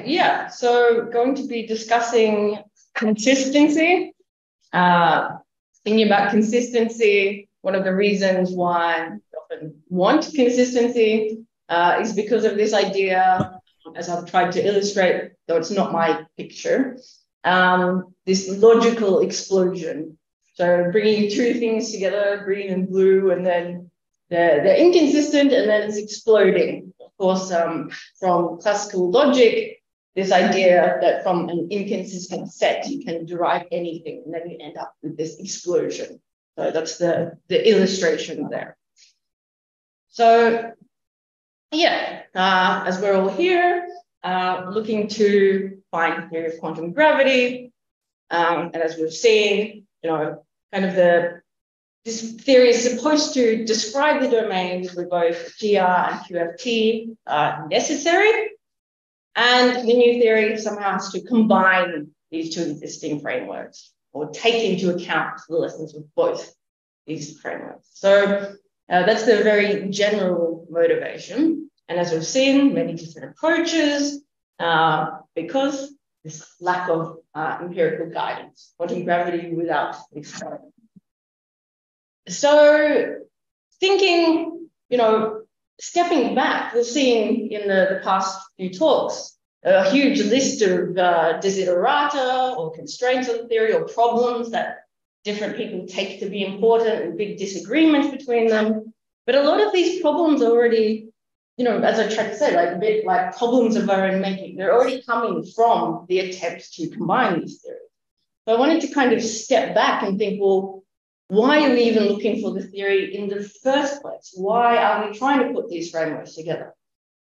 Okay, yeah. So going to be discussing consistency. Thinking about consistency, one of the reasons why I often want consistency is because of this idea, as I've tried to illustrate, though it's not my picture, this logical explosion. So bringing two things together, green and blue, and then they're inconsistent, and then it's exploding. Of course, from classical logic, this idea that from an inconsistent set, you can derive anything, and then you end up with this explosion. So that's the illustration there. So, yeah, as we're all here, looking to find the theory of quantum gravity, and as we've seen, kind of this theory is supposed to describe the domains where both GR and QFT are necessary. And the new theory somehow has to combine these two existing frameworks or take into account the lessons of both these frameworks. So that's the very general motivation. And as we've seen, many different approaches because this lack of empirical guidance, quantum gravity without experiment. So thinking, stepping back, we've seen in the past few talks a huge list of desiderata or constraints on the theory or problems that different people take to be important and big disagreements between them. But a lot of these problems are already, as I tried to say, like a bit like problems of our own making. They're already coming from the attempts to combine these theories. So I wanted to kind of step back and think, well, why are we even looking for the theory in the first place? Why are we trying to put these frameworks together?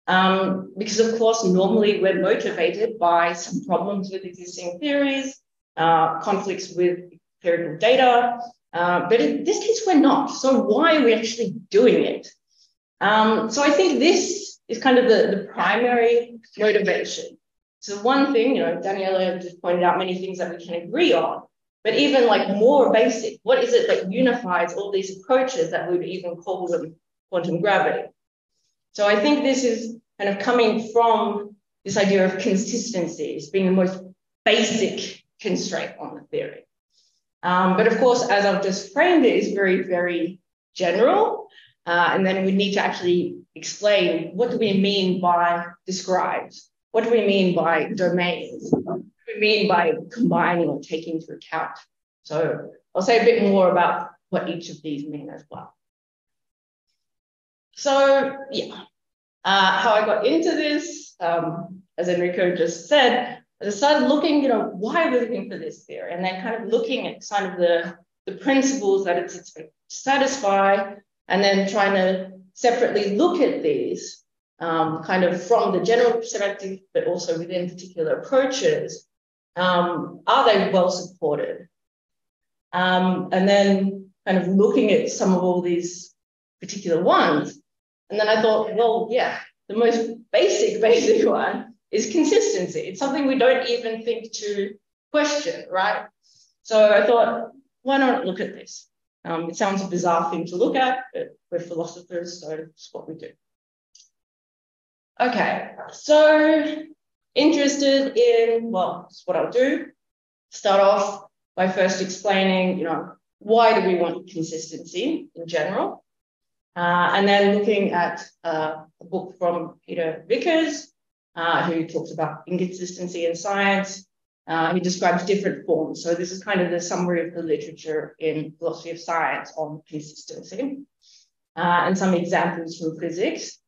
Because, of course, normally we're motivated by some problems with existing theories, conflicts with empirical data, but in this case, we're not. So why are we actually doing it? So I think this is kind of the primary motivation. So one thing, Daniela just pointed out many things that we can agree on. But even like more basic, what is it that unifies all these approaches that we would even call them quantum gravity? So I think this is kind of coming from this idea of consistency as being the most basic constraint on the theory. But of course, as I've just framed it, is very, very general. And then we need to actually explain, what do we mean by describes? What do we mean by domains? We mean by combining or taking into account. So I'll say a bit more about what each of these mean as well. So yeah, how I got into this, as Enrico just said, I started looking, why are we looking for this theory? And then kind of looking at kind of the principles that it's expected to satisfy, and then trying to separately look at these kind of from the general perspective, but also within particular approaches. Are they well supported? And then kind of looking at some of all these particular ones. And then I thought, well, yeah, the most basic one is consistency. It's something we don't even think to question, right? So I thought, why not look at this? It sounds a bizarre thing to look at, but we're philosophers, so it's what we do. Okay, so interested in, well, that's what I'll do. Start off by first explaining, why do we want consistency in general? And then looking at a book from Peter Vickers, who talks about inconsistency in science. He describes different forms. So this is kind of the summary of the literature in philosophy of science on consistency, and some examples from physics.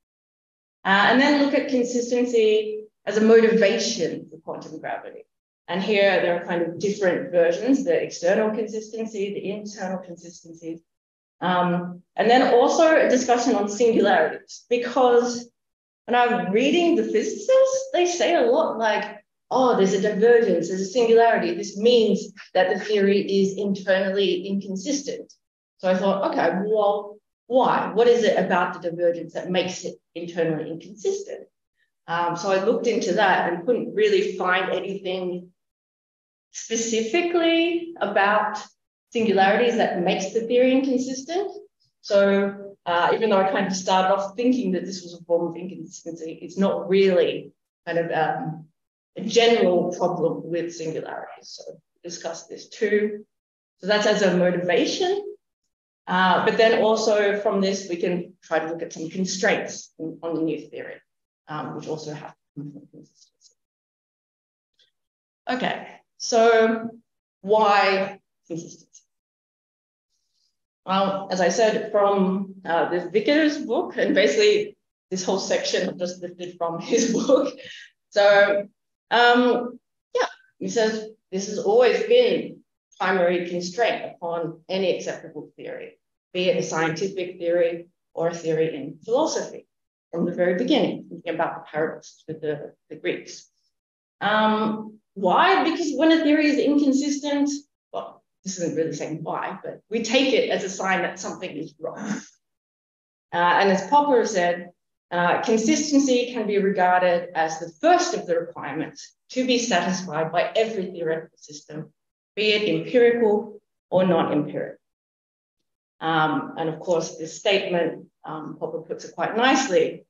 And then look at consistency as a motivation for quantum gravity. And here there are kind of different versions, the external consistency, the internal consistencies. And then also a discussion on singularities, because when I'm reading the physicists, they say a lot like, oh, there's a divergence, there's a singularity. This means that the theory is internally inconsistent. So I thought, okay, well, why? What is it about the divergence that makes it internally inconsistent? So I looked into that and couldn't really find anything specifically about singularities that makes the theory inconsistent. So even though I kind of started off thinking that this was a form of inconsistency, it's not really kind of a general problem with singularities. So discuss this too. So that's as a motivation. But then also from this, we can try to look at some constraints on the new theory, which also have to come from consistency. Okay, so why consistency? Well, as I said, from the Vickers book, and basically this whole section I've just lifted from his book. So yeah, he says this has always been primary constraint upon any acceptable theory, be it a scientific theory or a theory in philosophy from the very beginning, thinking about the paradoxes with the Greeks. Why? Because when a theory is inconsistent, well, this isn't really saying why, but we take it as a sign that something is wrong. And as Popper said, consistency can be regarded as the first of the requirements to be satisfied by every theoretical system, be it empirical or non-empirical. And of course, this statement, Popper puts it quite nicely.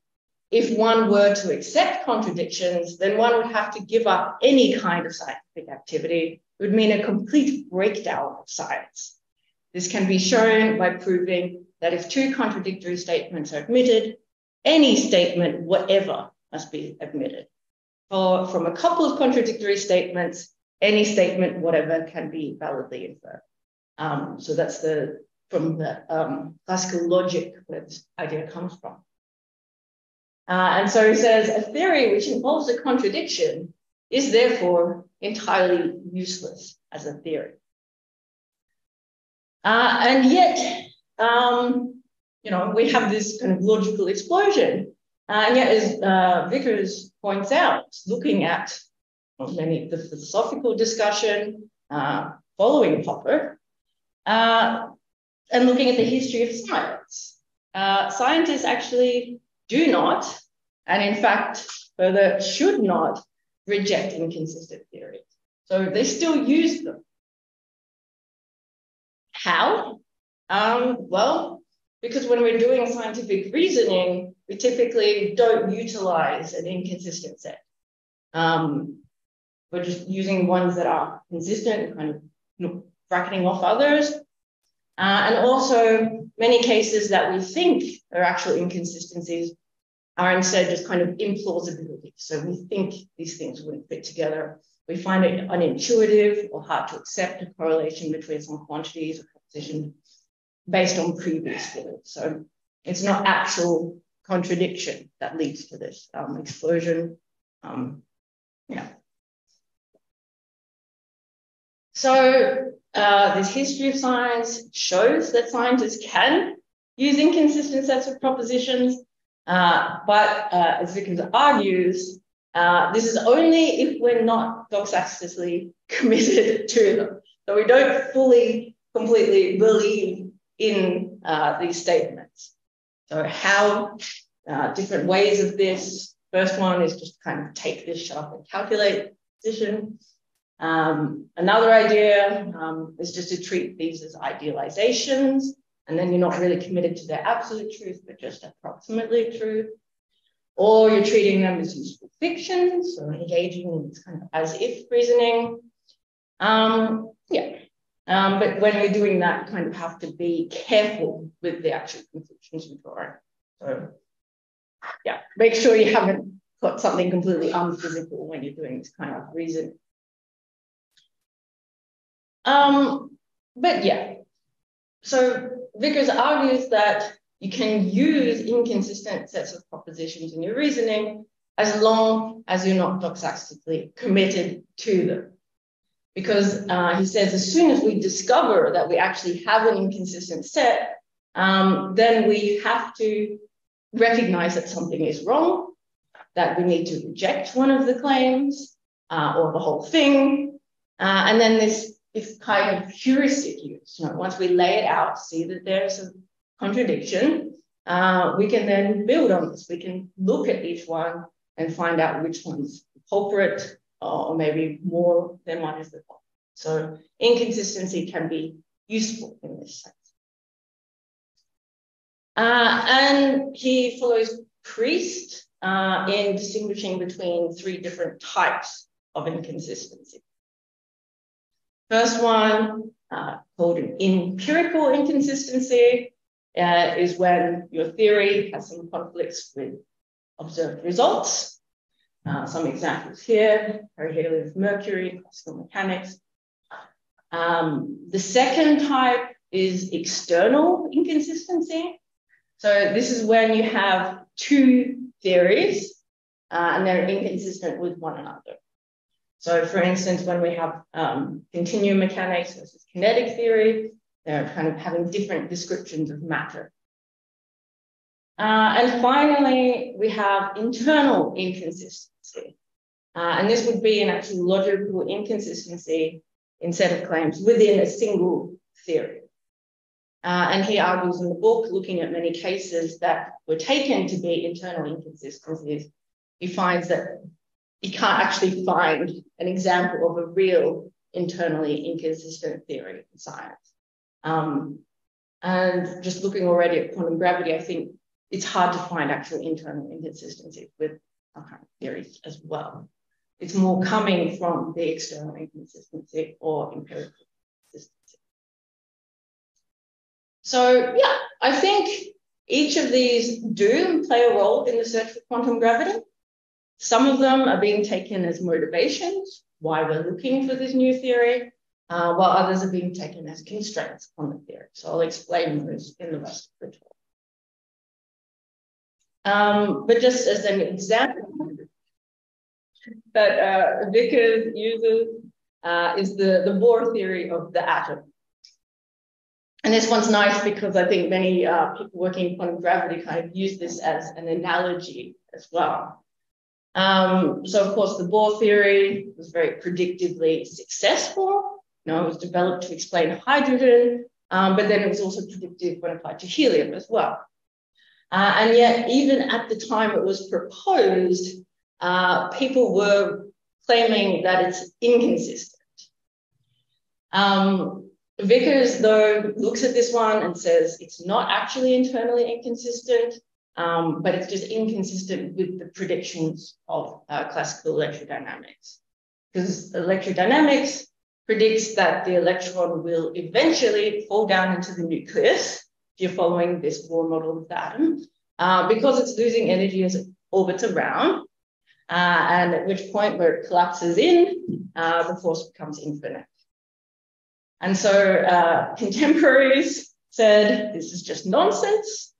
If one were to accept contradictions, then one would have to give up any kind of scientific activity. It would mean a complete breakdown of science. This can be shown by proving that if two contradictory statements are admitted, any statement, whatever, must be admitted. Or from a couple of contradictory statements, any statement, whatever, can be validly inferred. So that's from the classical logic where this idea comes from. And so he says, a theory which involves a contradiction is therefore entirely useless as a theory. And yet, we have this kind of logical explosion. And yet, as Vickers points out, looking at many of the philosophical discussion following Popper, and looking at the history of science, scientists actually do not, and in fact, further should not, reject inconsistent theories. So they still use them. How? Well, because when we're doing scientific reasoning, we typically don't utilize an inconsistent set. We're just using ones that are consistent, kind of bracketing off others. And also, many cases that we think are actual inconsistencies are instead just kind of implausibilities. So we think these things wouldn't fit together. We find it unintuitive or hard to accept a correlation between some quantities or propositions based on previous theories. So it's not actual contradiction that leads to this explosion. So this history of science shows that scientists can use inconsistent sets of propositions, but as Vickers argues, this is only if we're not doxastically committed to them. So we don't fully, completely believe in these statements. So how different ways of this. First one is just kind of take this, shut up and calculate position. Another idea is just to treat these as idealizations, and then you're not really committed to their absolute truth, but just approximately true. Or you're treating them as useful fictions, so engaging in this kind of as-if reasoning. But when you're doing that, you kind of have to be careful with the actual conclusions you're drawing. So, yeah, make sure you haven't got something completely unphysical when you're doing this kind of reasoning. But yeah, so Vickers argues that you can use inconsistent sets of propositions in your reasoning as long as you're not doxastically committed to them. Because he says as soon as we discover that we actually have an inconsistent set, then we have to recognize that something is wrong, that we need to reject one of the claims or the whole thing. And then this kind of heuristic use. Once we lay it out, see that there's a contradiction, we can then build on this. We can look at each one and find out which one's the culprit, or maybe more than one is the culprit. So inconsistency can be useful in this sense. And he follows Priest in distinguishing between three different types of inconsistency. First one, called an empirical inconsistency, is when your theory has some conflicts with observed results. Some examples here, perihelion of mercury, classical mechanics. The second type is external inconsistency. So this is when you have two theories and they're inconsistent with one another. So for instance, when we have continuum mechanics versus kinetic theory, they're kind of having different descriptions of matter. And finally, we have internal inconsistency. And this would be an actual logical inconsistency in set of claims within a single theory. And he argues in the book, looking at many cases that were taken to be internal inconsistencies, he finds that you can't actually find an example of a real internally inconsistent theory in science. And just looking already at quantum gravity, I think it's hard to find actual internal inconsistencies with some kind of theories as well. It's more coming from the external inconsistency or empirical consistency. So yeah, I think each of these do play a role in the search for quantum gravity. Some of them are being taken as motivations, why we're looking for this new theory, while others are being taken as constraints on the theory. So I'll explain those in the rest of the talk. But just as an example that Vickers uses is the Bohr theory of the atom. And this one's nice because I think many people working in quantum gravity kind of use this as an analogy as well. So of course, the Bohr theory was very predictively successful. You know, it was developed to explain hydrogen, but then it was also predictive when applied to helium as well. And yet, even at the time it was proposed, people were claiming that it's inconsistent. Vickers, though, looks at this one and says it's not actually internally inconsistent, but it's just inconsistent with the predictions of classical electrodynamics. Because electrodynamics predicts that the electron will eventually fall down into the nucleus, if you're following this Bohr model of the atom, because it's losing energy as it orbits around, and at which point where it collapses in, the force becomes infinite. And so contemporaries said, this is just nonsense.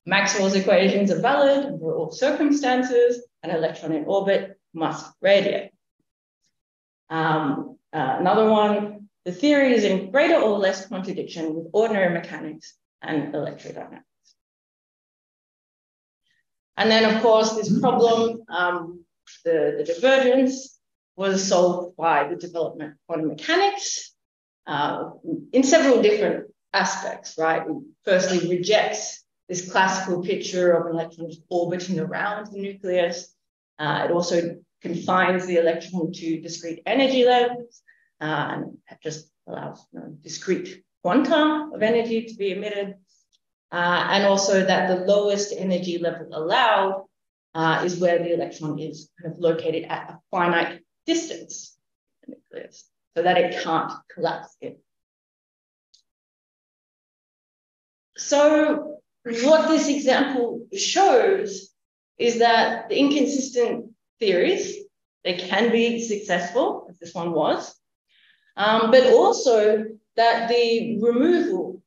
Maxwell's equations are valid under all circumstances. An electron in orbit must radiate. Another one, the theory is in greater or less contradiction with ordinary mechanics and electrodynamics. And then, of course, this problem, the divergence, was solved by the development of quantum mechanics in several different aspects, right? It firstly rejects this classical picture of an electron just orbiting around the nucleus. It also confines the electron to discrete energy levels and just allows discrete quanta of energy to be emitted. And also that the lowest energy level allowed is where the electron is kind of located at a finite distance from the nucleus, so that it can't collapse in. So what this example shows is that the inconsistent theories, they can be successful, as this one was, but also that the removal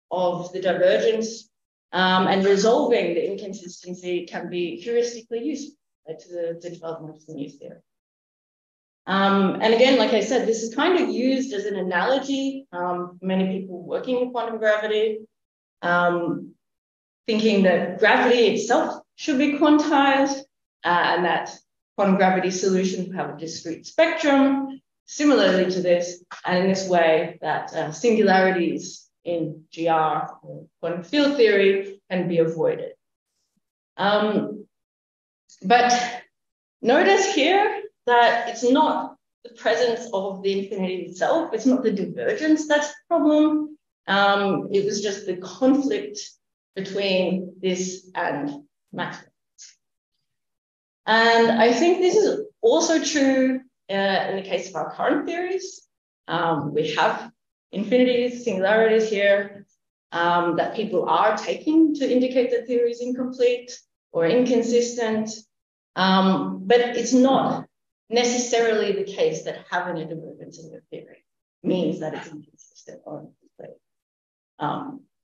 of the divergence and resolving the inconsistency can be heuristically useful to the development of the new theory. And again, like I said, this is kind of used as an analogy. Many people working in quantum gravity, thinking that gravity itself should be quantized and that quantum gravity solutions have a discrete spectrum, similarly to this, and in this way that singularities in GR or quantum field theory can be avoided. But notice here that it's not the presence of the infinity itself, it's not the divergence that's the problem. It was just the conflict between this and Maxwell. And I think this is also true in the case of our current theories, we have infinities, singularities here that people are taking to indicate that theory is incomplete or inconsistent. But it's not necessarily the case that having a divergence in your theory means that it's inconsistent or incomplete.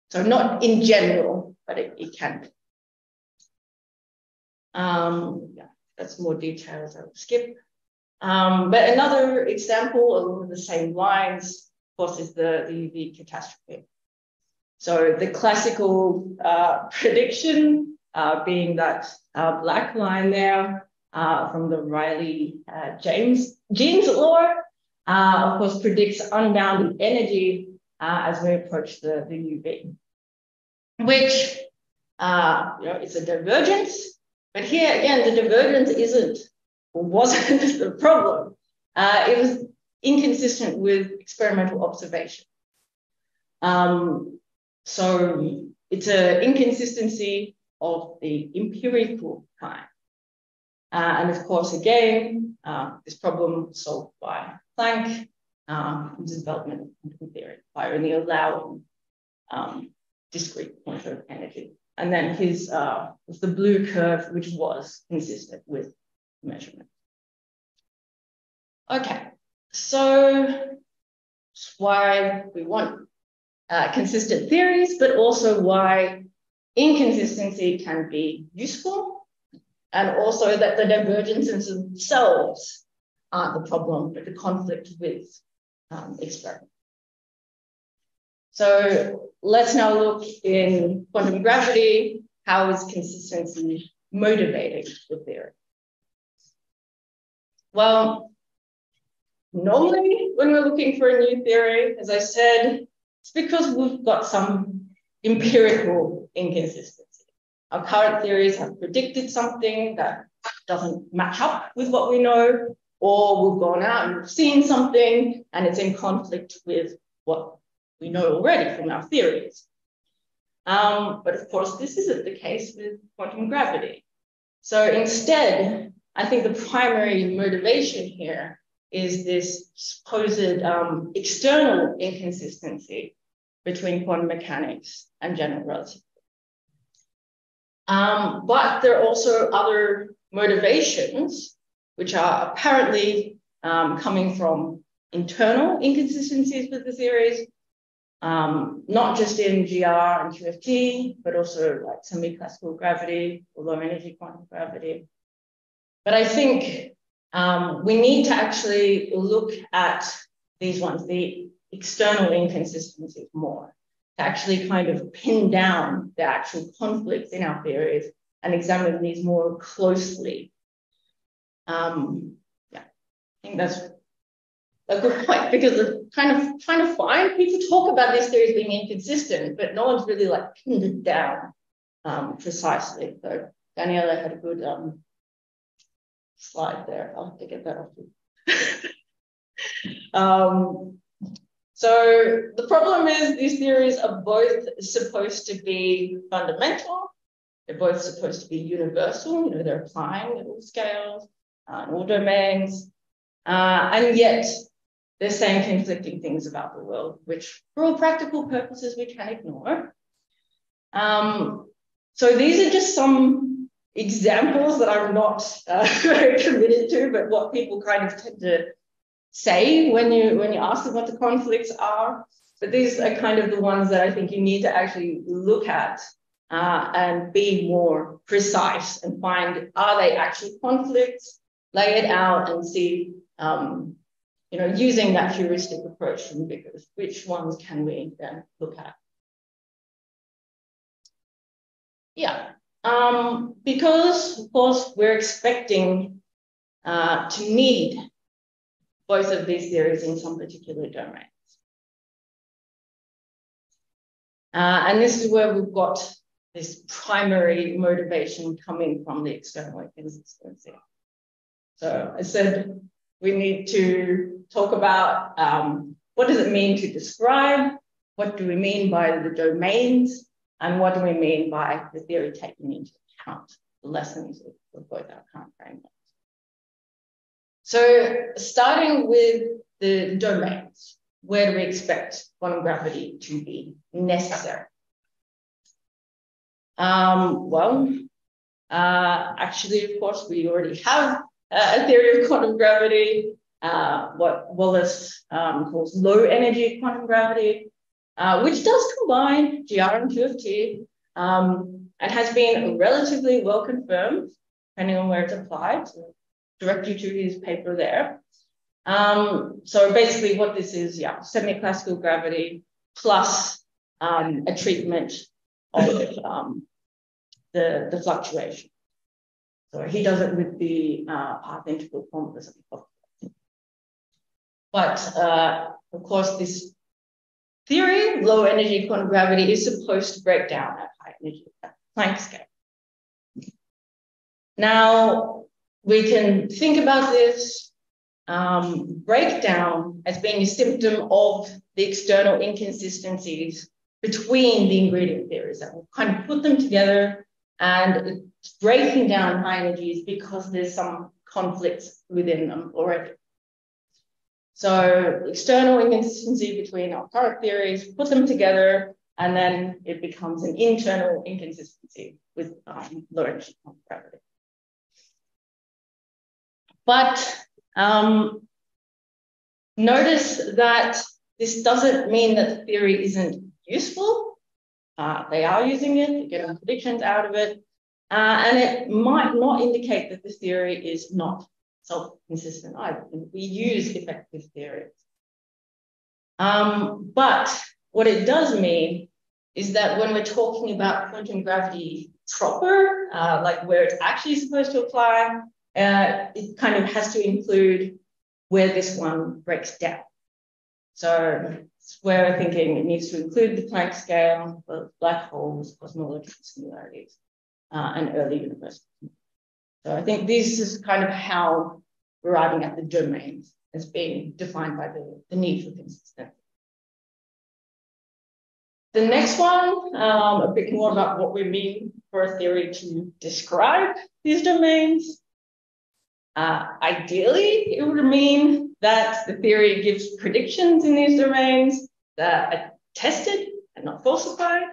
So not in general, but it can be. Yeah, that's more details I will skip. But another example along the same lines, of course, is the UV catastrophe. So the classical prediction being that black line there from the Rayleigh-Jeans law, of course, predicts unbounded energy as we approach the UV, which it's a divergence. But here again, the divergence wasn't the problem. It was inconsistent with experimental observation. So it's an inconsistency of the empirical kind. And of course, again, this problem was solved by Planck in the development of quantum theory by only allowing discrete quantum energy. And then his was the blue curve, which was consistent with measurement. Okay, so that's why we want consistent theories, but also why inconsistency can be useful, and also that the divergences themselves aren't the problem, but the conflict with experiment. So let's now look in quantum gravity. How is consistency motivating the theory? Well, normally when we're looking for a new theory, as I said, it's because we've got some empirical inconsistency. Our current theories have predicted something that doesn't match up with what we know, or we've gone out and we've seen something and it's in conflict with what we know already from our theories. But of course, this isn't the case with quantum gravity. So instead, I think the primary motivation here is this supposed external inconsistency between quantum mechanics and general relativity. But there are also other motivations which are apparently coming from internal inconsistencies with the theories, not just in GR and QFT, but also like semi-classical gravity or low energy quantum gravity. But I think we need to actually look at these ones, the external inconsistencies, more, to actually kind of pin down the actual conflicts in our theories and examine these more closely. Yeah, I think that's a good point, because it's kind of trying to find, people talk about these theories being inconsistent, but no one's really like pinned it down precisely. So Daniela had a good slide there. I'll have to get that off you. So the problem is these theories are both supposed to be fundamental. They're both supposed to be universal. They're applying at all scales, in all domains. And yet they're saying conflicting things about the world, which for all practical purposes, we can ignore. So these are just some examples that I'm not very committed to, but what people kind of tend to say when you ask them what the conflicts are. But these are kind of the ones that I think you need to actually look at and be more precise and find, are they actually conflicts? Lay it out and see, using that heuristic approach from Vickers, which ones can we then look at? Yeah, because of course we're expecting to need both of these theories in some particular domains. And this is where we've got this primary motivation coming from the external inconsistency. So I said we need to talk about what does it mean to describe, what do we mean by the domains, and what do we mean by the theory taking into account the lessons of both our current frameworks. So starting with the domains, where do we expect quantum gravity to be necessary? Actually, of course, we already have a theory of quantum gravity, what Wallace calls low energy quantum gravity, which does combine GR and QFT, and has been relatively well confirmed, depending on where it's applied. So direct you to his paper there. So basically what this is, semi-classical gravity plus a treatment of the fluctuation. So he does it with the path integral formulas. But of course, this theory, low energy quantum gravity, is supposed to break down at high energy at Planck scale. Now, we can think about this breakdown as being a symptom of the external inconsistencies between the ingredient theories, that we'll kind of put them together and it's breaking down high energies because there's some conflicts within them already. So external inconsistency between our current theories, put them together, and then it becomes an internal inconsistency with low energy quantum gravity. But notice that this doesn't mean that the theory isn't useful. They are using it, they're getting predictions out of it, and it might not indicate that the theory is not self-consistent either. We use effective theories. But what it does mean is that when we're talking about quantum gravity proper, like where it's actually supposed to apply, it kind of has to include where this one breaks down. So it's where we're thinking it needs to include the Planck scale, black holes, cosmological similarities, and early universe. So I think this is kind of how we're arriving at the domains as being defined by the need for consistency. The next one, a bit more about what we mean for a theory to describe these domains. Ideally, it would mean that the theory gives predictions in these domains that are tested and not falsified.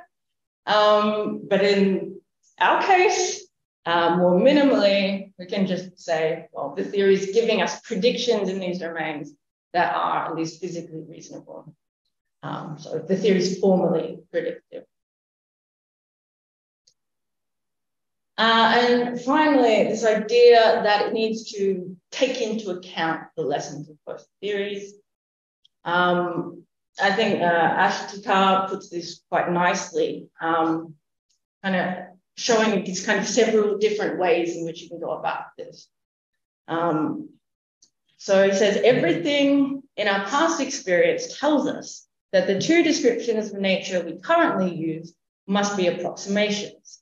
But in our case, more minimally, we can just say, well, the theory is giving us predictions in these domains that are at least physically reasonable. So the theory is formally predictive. And finally, this idea that it needs to take into account the lessons of both theories. I think Ashtikar puts this quite nicely, kind of showing these kind of several different ways in which you can go about this. So he says, everything in our past experience tells us that the two descriptions of nature we currently use must be approximations,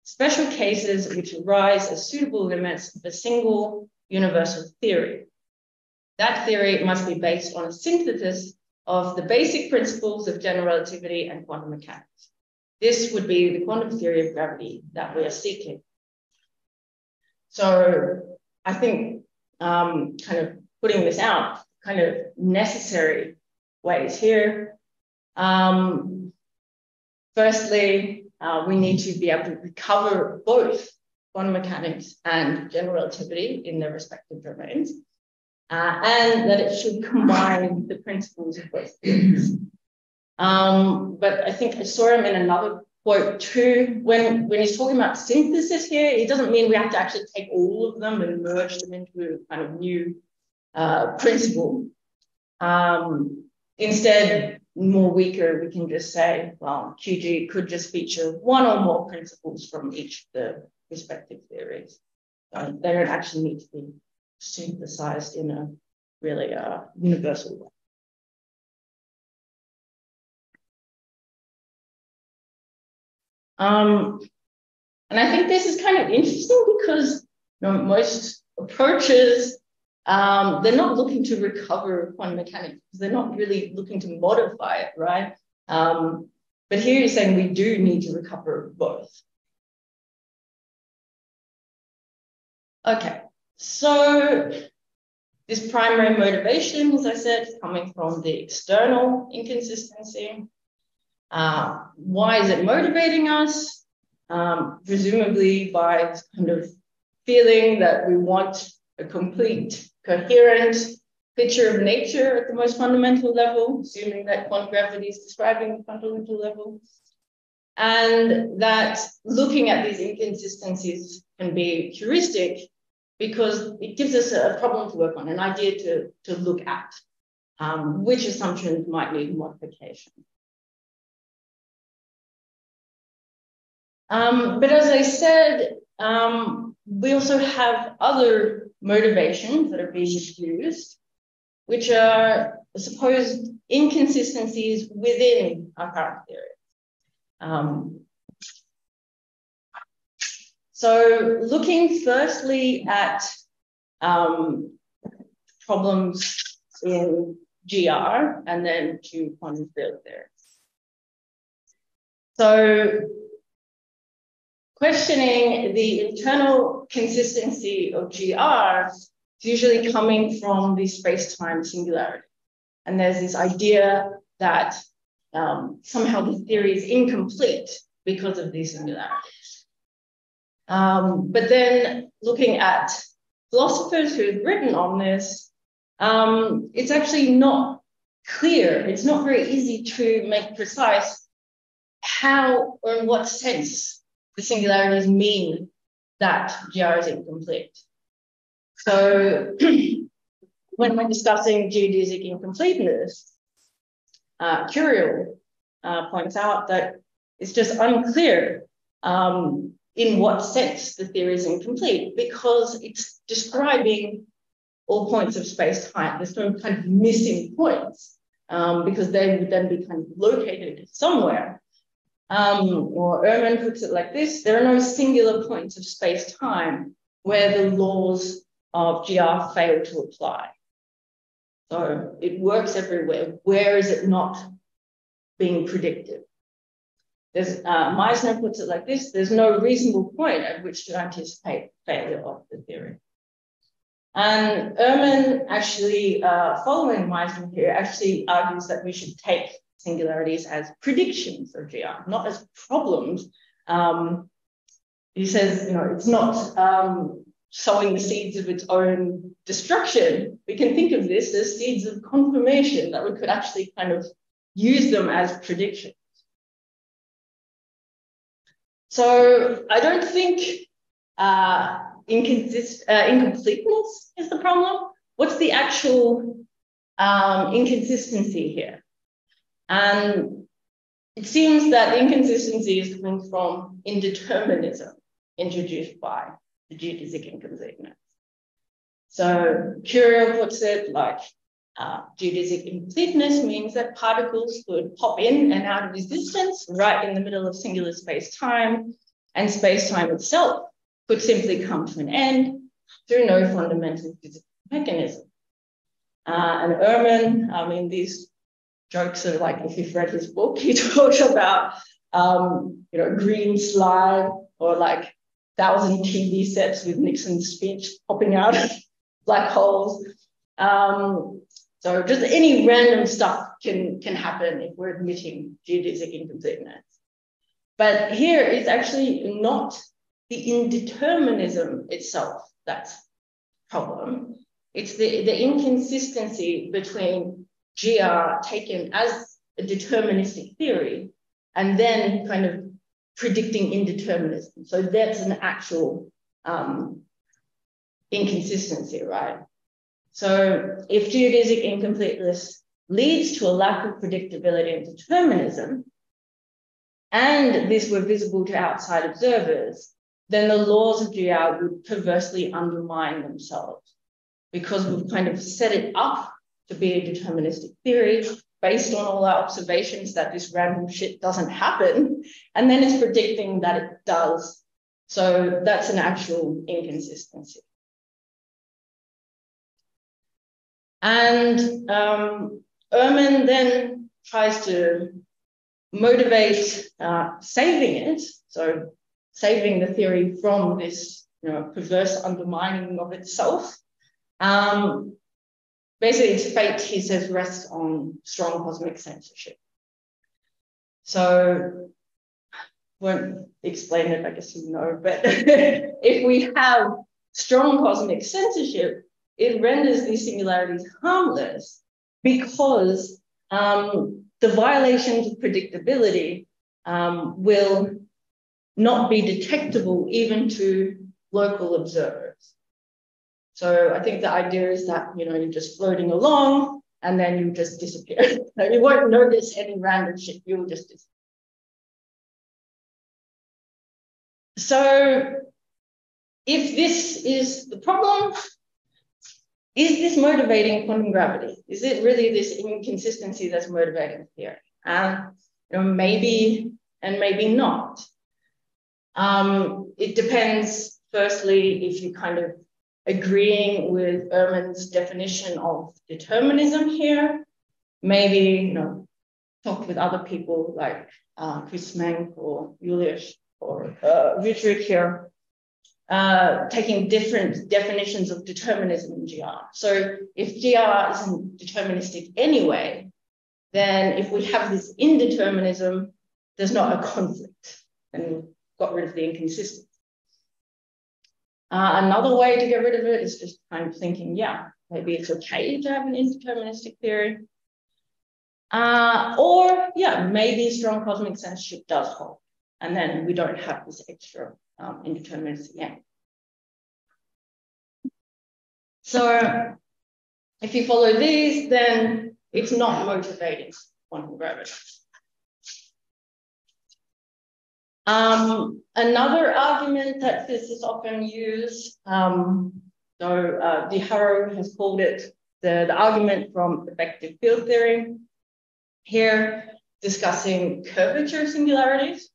special cases which arise as suitable limits of a single universal theory. That theory must be based on a synthesis of the basic principles of general relativity and quantum mechanics. This would be the quantum theory of gravity that we are seeking. So I think kind of putting this out, kind of necessary ways here. Firstly, we need to be able to recover both quantum mechanics and general relativity in their respective domains, and that it should combine the principles of both theories. But I think I saw him in another quote too, when he's talking about synthesis here, it doesn't mean we have to actually take all of them and merge them into a kind of new principle. Instead, more weaker, we can just say, well, QG could just feature one or more principles from each of the respective theories. They don't actually need to be synthesized in a really universal way. And I think this is kind of interesting because most approaches, they're not looking to recover quantum mechanics. They're not really looking to modify it, right? But here you're saying we do need to recover both. Okay, so This primary motivation, as I said, is coming from the external inconsistency. Why is it motivating us? Presumably by kind of feeling that we want a complete, coherent picture of nature at the most fundamental level, assuming that quantum gravity is describing the fundamental level. And that looking at these inconsistencies can be heuristic because it gives us a problem to work on, an idea to look at, which assumptions might need modification. But as I said, we also have other motivations that are being used, which are supposed inconsistencies within our current theory. So looking firstly at problems in GR and then to quantum field theory. So questioning the internal consistency of GR is usually coming from the space-time singularity. And there's this idea that somehow the theory is incomplete because of these similarities. But then looking at philosophers who have written on this, it's actually not clear. It's not very easy to make precise how or in what sense the singularities mean that GR is incomplete. So when we're discussing geodesic incompleteness, Curiel points out that it's just unclear in what sense the theory is incomplete because it's describing all points of space-time. There's no kind of missing points because they would then be kind of located somewhere. Or Ehrman puts it like this: there are no singular points of space-time where the laws of GR fail to apply. So it works everywhere. Where is it not being predicted? Meissner puts it like this: there's no reasonable point at which to anticipate failure of the theory. And Ehrman actually, following Meissner here, actually argues that we should take singularities as predictions of GR, not as problems. He says, it's not sowing the seeds of its own destruction. We can think of this as seeds of confirmation, that we could actually kind of use them as predictions. So I don't think incompleteness is the problem. What's the actual inconsistency here? And it seems that inconsistency is coming from indeterminism introduced by the geodesic incompleteness. So Curiel puts it like geodesic incompleteness means that particles could pop in and out of existence right in the middle of singular space-time, and space-time itself could simply come to an end through no fundamental physical mechanism. And Ehrman, these jokes are like, if you've read his book, he talks about, green slime or like 1,000 TV sets with Nixon's speech popping out of black holes. So just any random stuff can happen if we're admitting geodesic incompleteness. But here it's actually not the indeterminism itself that's the problem. It's the inconsistency between GR taken as a deterministic theory and then kind of predicting indeterminism. So that's an actual inconsistency, right? So if geodesic incompleteness leads to a lack of predictability and determinism, and this were visible to outside observers, then the laws of GR would perversely undermine themselves because we've kind of set it up to be a deterministic theory based on all our observations that this random shit doesn't happen, and then it's predicting that it does. So that's an actual inconsistency. And Ehrman then tries to motivate saving it, so saving the theory from this perverse undermining of itself, basically its fate, he says, rests on strong cosmic censorship. So, won't explain it, I guess you know, but if we have strong cosmic censorship, it renders these singularities harmless because the violations of predictability will not be detectable even to local observers. So I think the idea is that, you know, you're just floating along and then you just disappear. You won't notice any random shit, you'll just disappear. So if this is the problem, is this motivating quantum gravity? Is it really this inconsistency that's motivating theory? You know, maybe and maybe not. It depends, firstly, if you kind of agreeing with Ehrman's definition of determinism here. Maybe, you know, talk with other people like Chris Menck or Julius or Wittrich here, taking different definitions of determinism in GR. So if GR isn't deterministic anyway, then if we have this indeterminism, there's not a conflict, and we've got rid of the inconsistency. Another way to get rid of it is just kind of thinking, yeah, maybe it's okay to have an indeterministic theory. Or, yeah, maybe strong cosmic censorship does hold, and then we don't have this extra indeterminacy again. So if you follow these, then it's not motivating quantum gravity. Another argument that physicists often use, De Haro has called it the argument from effective field theory, here discussing curvature singularities.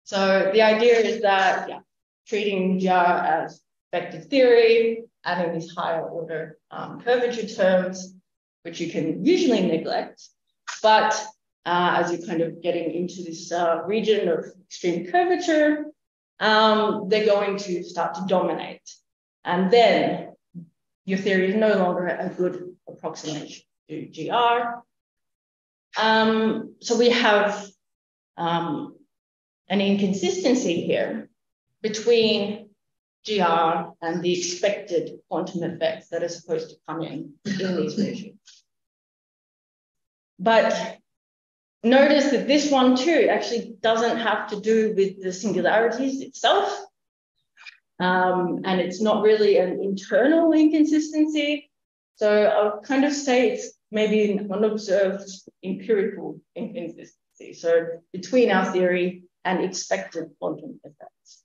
So the idea is that, yeah, treating GR as effective theory, adding these higher order curvature terms, which you can usually neglect, but as you're kind of getting into this region of extreme curvature, they're going to start to dominate. And then your theory is no longer a good approximation to GR. So we have an inconsistency here between GR and the expected quantum effects that are supposed to come in these regimes. But notice that this one too actually doesn't have to do with the singularities itself. And it's not really an internal inconsistency. So I'll kind of say it's maybe an unobserved empirical inconsistency. So between our theory and expected quantum effects.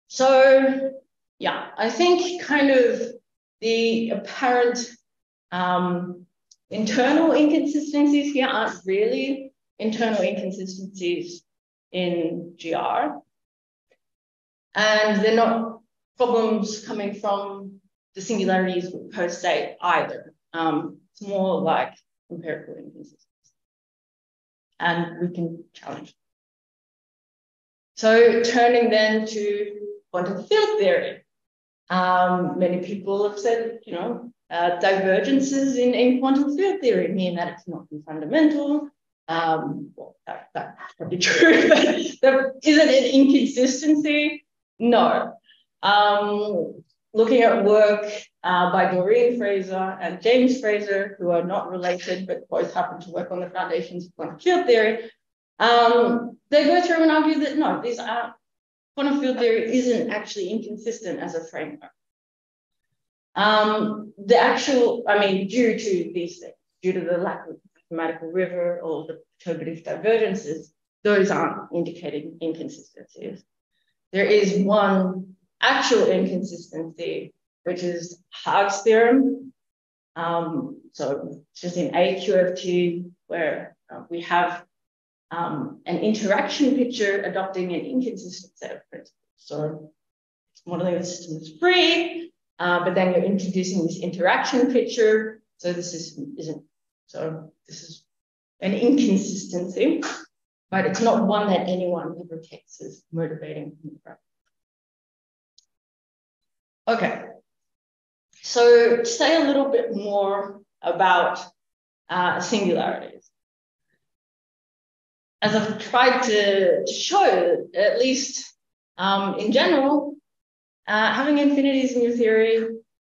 So yeah, I think kind of the apparent internal inconsistencies here aren't really internal inconsistencies in GR. And they're not problems coming from the singularities per se either. It's more like empirical inconsistencies. And we can challenge. So turning then to quantum field theory. Many people have said, you know, divergences in quantum field theory mean that it's not fundamental. Well, that's probably true, but there isn't an inconsistency. No. Looking at work by Doreen Fraser and James Fraser, who are not related, but both happen to work on the foundations of quantum field theory, they go through and argue that no, quantum field theory isn't actually inconsistent as a framework. Due to these things, due to the lack of mathematical river or the perturbative divergences, those aren't indicating inconsistencies. There is one actual inconsistency, which is Haag's theorem. So it's just in AQFT where we have an interaction picture adopting an inconsistent set of principles. So modeling the system is free, but then you're introducing this interaction picture, so the system isn't. So this is an inconsistency, but it's not one that anyone ever takes as motivating. Okay, so to say a little bit more about singularities. As I've tried to show, at least in general, having infinities in your theory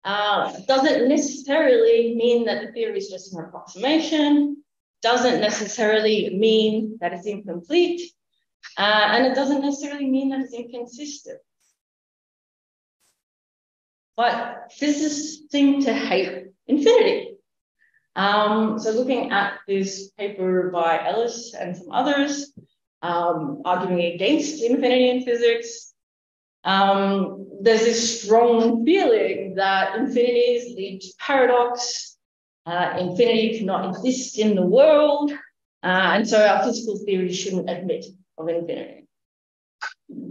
doesn't necessarily mean that the theory is just an approximation, doesn't necessarily mean that it's incomplete, and it doesn't necessarily mean that it's inconsistent. But physicists seem to hate infinity. So looking at this paper by Ellis and some others, arguing against infinity in physics, there's this strong feeling that infinities lead to paradox, infinity cannot exist in the world, and so our physical theory shouldn't admit of infinity.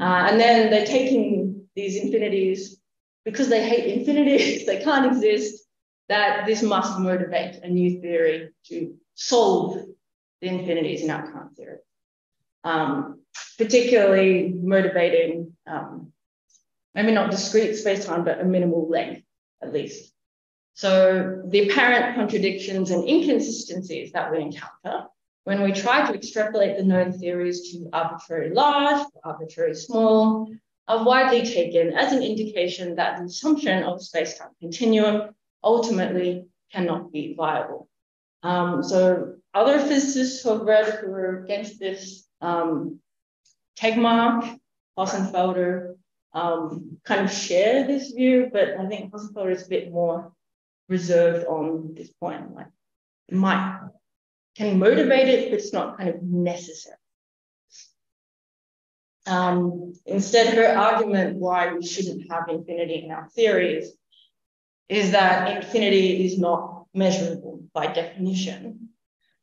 And then they're taking these infinities, because they hate infinities, they can't exist, that this must motivate a new theory to solve the infinities in our current theory. Particularly motivating, maybe not discrete space-time, but a minimal length, at least. So the apparent contradictions and inconsistencies that we encounter when we try to extrapolate the known theories to arbitrary large, or arbitrary small, are widely taken as an indication that the assumption of space-time continuum ultimately cannot be viable. So other physicists who I've read who are against this, Tegmark, Hossenfelder, kind of share this view, but I think Hossenfelder is a bit more reserved on this point. Like, it can motivate it, but it's not kind of necessary. Instead, her argument why we shouldn't have infinity in our theories is that infinity is not measurable by definition.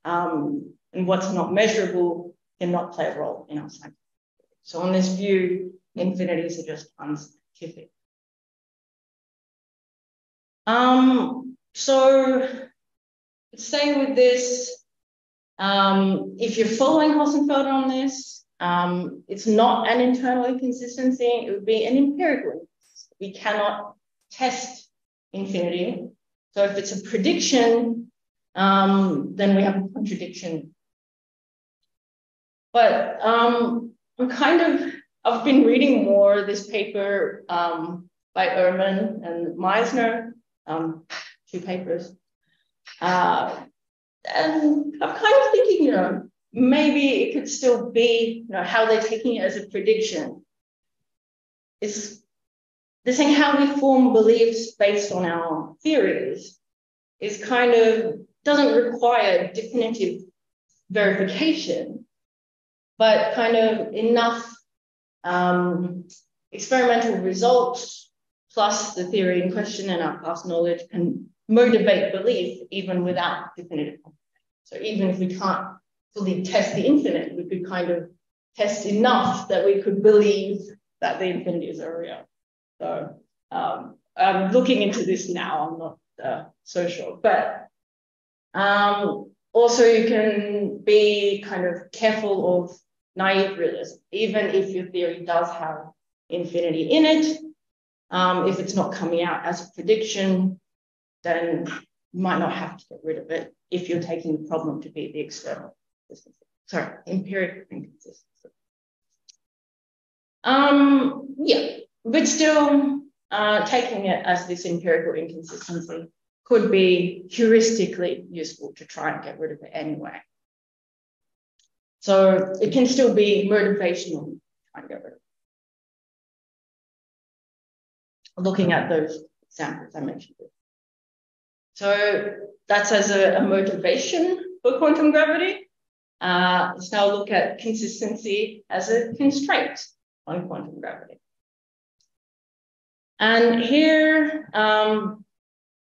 And what's not measurable cannot play a role in our science. So on this view, infinities are just unscientific. So staying with this, if you're following Hossenfelder on this, it's not an internal inconsistency, it would be an empirical inconsistency. We cannot test infinity. So if it's a prediction, then we have a contradiction. But I've been reading more this paper by Ehrman and Meisner, 2 papers. And I'm kind of thinking, maybe it could still be, how they're taking it as a prediction. They're saying how we form beliefs based on our theories is kind of, doesn't require definitive verification, but kind of enough experimental results plus the theory in question and our past knowledge can motivate belief even without definitive confirmation. So even if we can't fully test the infinite, we could kind of test enough that we could believe that the infinities are real. So I'm looking into this now, I'm not so sure. But also you can be kind of careful of naive realism, even if your theory does have infinity in it. If it's not coming out as a prediction, then you might not have to get rid of it if you're taking the problem to be the external consistency. Sorry, empirical inconsistency. Yeah, but still taking it as this empirical inconsistency could be heuristically useful to try and get rid of it anyway. So it can still be motivational to try and get rid of it. Looking at those examples I mentioned. So that's as a motivation for quantum gravity. Let's now look at consistency as a constraint on quantum gravity. And here, kind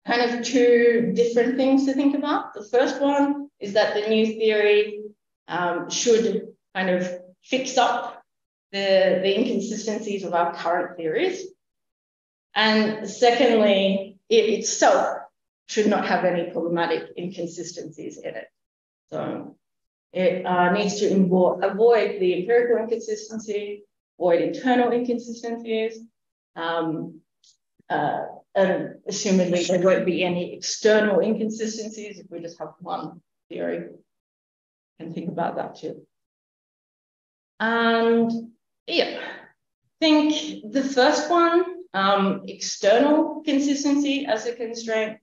of 2 different things to think about. The first one is that the new theory should kind of fix up the inconsistencies of our current theories. And secondly, it itself should not have any problematic inconsistencies in it. So it needs to avoid the empirical inconsistency, avoid internal inconsistencies, and assumedly there won't be any external inconsistencies if we just have one theory. And think about that too. And yeah, I think the first one, external consistency as a constraint.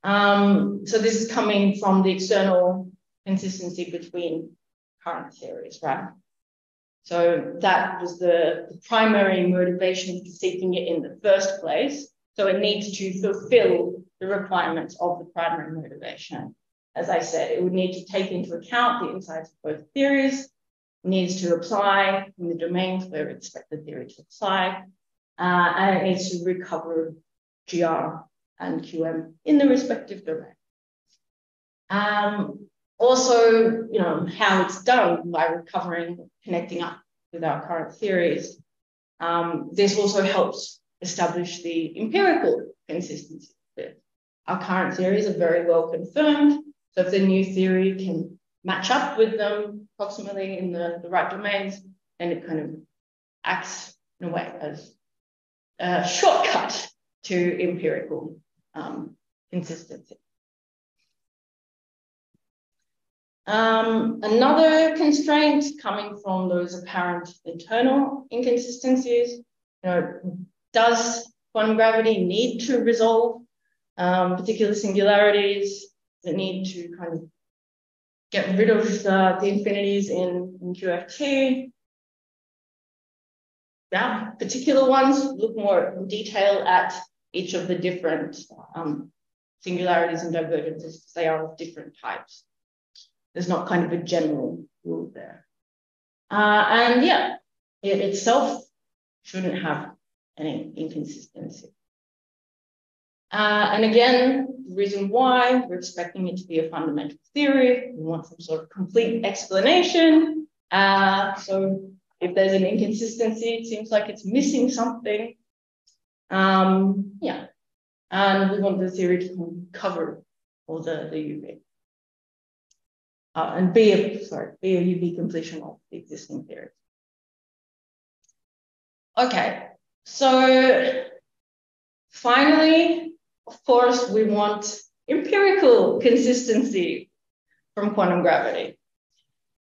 So this is coming from the external consistency between current theories, right? So that was the primary motivation for seeking it in the first place. So it needs to fulfill the requirements of the primary motivation. As I said, it would need to take into account the insights of both theories, it needs to apply in the domains where we expect the theory to apply, and it needs to recover GR and QM in the respective domain. Also, how it's done by recovering, connecting up with our current theories. This also helps establish the empirical consistency. Our current theories are very well confirmed. So if the new theory can match up with them approximately in the right domains, then it kind of acts in a way as a shortcut to empirical consistency. Another constraint coming from those apparent internal inconsistencies, does quantum gravity need to resolve particular singularities that need to kind of get rid of the infinities in QFT? Yeah, particular ones look more in detail at each of the different singularities and divergences because they are of different types. There's not kind of a general rule there. And yeah, it itself shouldn't have any inconsistency. And again, the reason why we're expecting it to be a fundamental theory, we want some sort of complete explanation. So if there's an inconsistency, it seems like it's missing something. Yeah, and we want the theory to cover all the UV. And be a UV completion of the existing theory. Okay, so finally, of course, we want empirical consistency from quantum gravity.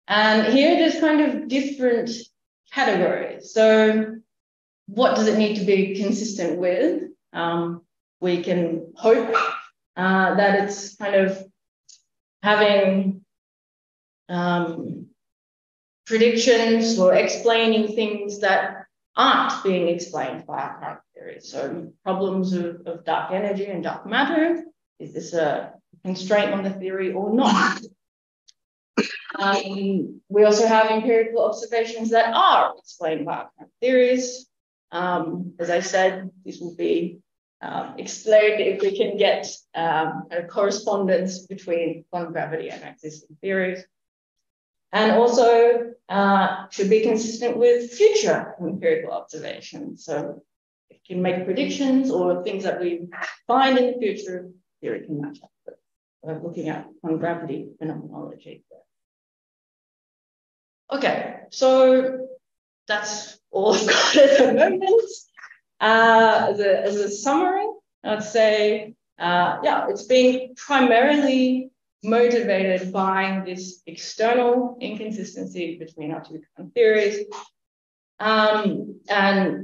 And here there's kind of different categories. So what does it need to be consistent with? We can hope that it's kind of having predictions or explaining things that aren't being explained by our current theories. So problems of dark energy and dark matter, is this a constraint on the theory or not? We also have empirical observations that are explained by our current theories. As I said, this will be explained if we can get a correspondence between quantum gravity and existing theories. And also should be consistent with future empirical observations. So it can make predictions or things that we find in the future, theory can match up with. We're looking at quantum gravity phenomenology there. Okay, so that's all I've got at the moment. As a summary, I'd say, yeah, it's being primarily motivated by this external inconsistency between our two current theories. And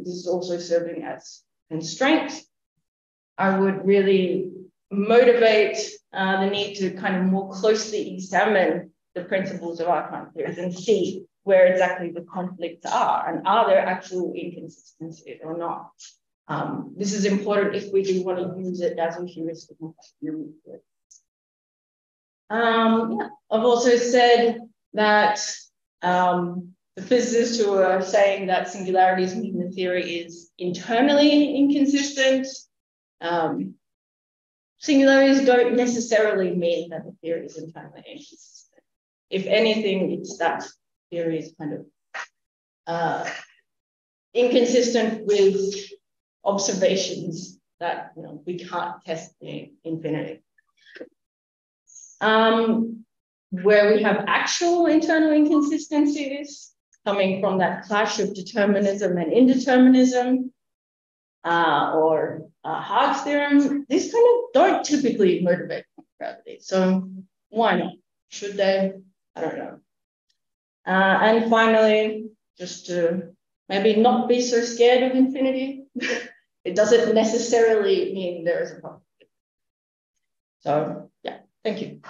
this is also serving as constraints. I would really motivate the need to kind of more closely examine the principles of our current theories and see where exactly the conflicts are and are there actual inconsistencies or not. This is important if we do want to use it as a heuristic. Yeah, I've also said that the physicists who are saying that singularities in the theory is internally inconsistent, singularities don't necessarily mean that the theory is internally inconsistent. If anything, it's that theory is kind of inconsistent with observations that we can't test the infinity. Where we have actual internal inconsistencies coming from that clash of determinism and indeterminism, or Haag's theorem, these kind of don't typically motivate gravity. So why not? Should they? I don't know. And finally, just to maybe not be so scared of infinity. It doesn't necessarily mean there is a problem. So yeah, thank you.